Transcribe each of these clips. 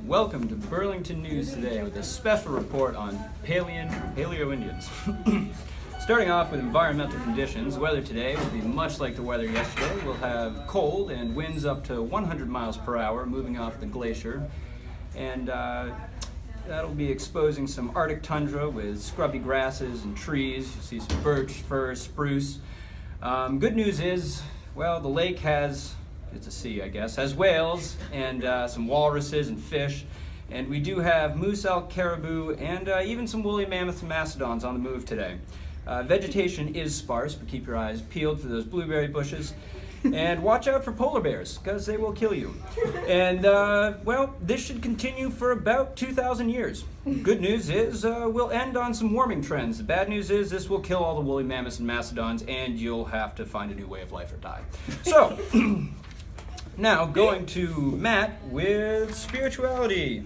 Welcome to Burlington News today with a special report on Paleo Indians. Starting off with environmental conditions, weather today will be much like the weather yesterday. We'll have cold and winds up to 100 miles per hour moving off the glacier, and that'll be exposing some Arctic tundra with scrubby grasses and trees. You'll see some birch, fir, spruce. Good news is, well, the lake has, it's a sea I guess, has whales and some walruses and fish. And we do have moose, elk, caribou, and even some woolly mammoths and mastodons on the move today. Vegetation is sparse, but keep your eyes peeled for those blueberry bushes. And watch out for polar bears, because they will kill you. And, well, this should continue for about 2,000 years. Good news is we'll end on some warming trends. The bad news is this will kill all the woolly mammoths and mastodons, and you'll have to find a new way of life or die. So, now going to Matt with spirituality.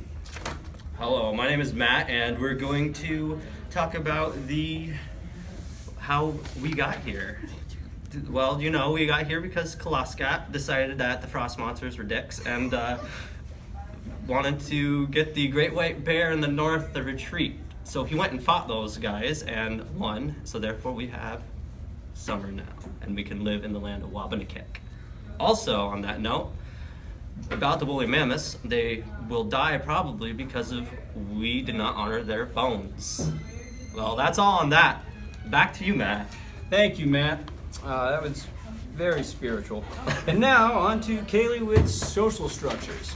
Hello, my name is Matt, and we're going to talk about how we got here. Well, you know, we got here because Kaleigh decided that the frost monsters were dicks and wanted to get the great white bear in the north to retreat. So he went and fought those guys and won, so therefore we have summer now, and we can live in the land of Abernaki. Also, on that note, about the woolly mammoths, they will die probably because we did not honor their bones. Well, that's all on that. Back to you, Matt. Thank you, Matt. That was very spiritual. And now on to Kaleigh with social structures.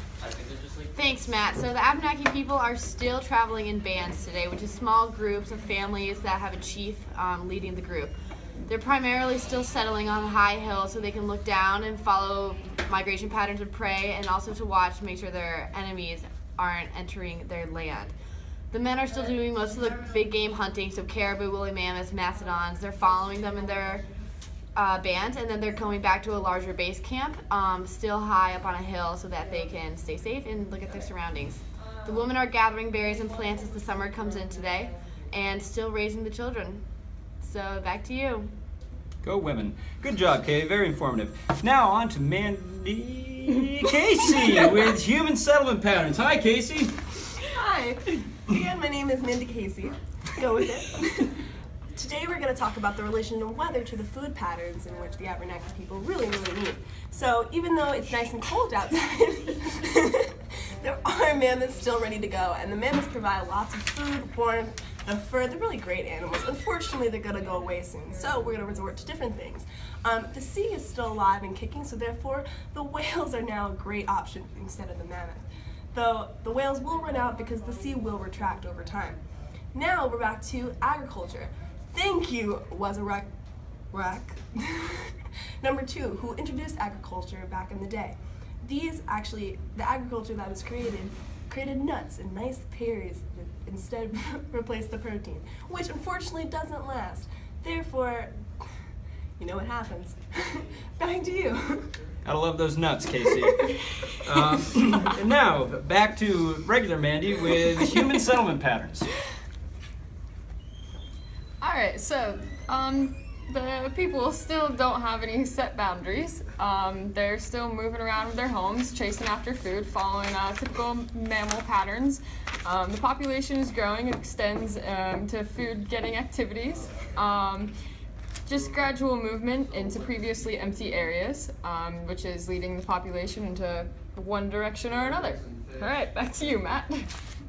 Thanks, Matt. So the Abernaki people are still traveling in bands today, which is small groups of families that have a chief leading the group. They're primarily still settling on the high hill so they can look down and follow migration patterns of prey, and also to watch to make sure their enemies aren't entering their land. The men are still doing most of the big game hunting, so caribou, woolly mammoths, mastodons. They're following them in their bands, and then they're going back to a larger base camp, still high up on a hill so that they can stay safe and look at their surroundings. The women are gathering berries and plants as the summer comes in today, and still raising the children. So back to you. Go women. Good job, Kay. Very informative. Now on to Mandie Casey with human settlement patterns. Hi, Casey. Hi. Again, my name is Mandie Chesterton. Go with it. Today we're going to talk about the relation of weather to the food patterns in which the Abernaki people really need. So even though it's nice and cold outside, there are mammoths still ready to go, and the mammoths provide lots of food, warmth, and fur. They're really great animals. Unfortunately, they're going to go away soon, so we're going to resort to different things. The sea is still alive and kicking, so therefore the whales are now a great option instead of the mammoth. Though the whales will run out because the sea will retract over time. Now we're back to agriculture. Thank you, was a wreck. Number 2, who introduced agriculture back in the day. The agriculture that was created nuts and nice pears that instead replaced the protein, which unfortunately doesn't last. Therefore, you know what happens. Back to you. Gotta love those nuts, Casey. And now, back to regular Mandie with human settlement patterns. Alright, so the people still don't have any set boundaries. They're still moving around with their homes, chasing after food, following typical mammal patterns. The population is growing and extends to food-getting activities. Just gradual movement into previously empty areas, which is leading the population into one direction or another. Alright, back to you, Matt.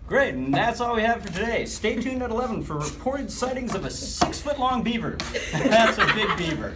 Great, and that's all we have for today. Stay tuned at 11 for reported sightings of a 6-foot-long beaver. That's a big beaver.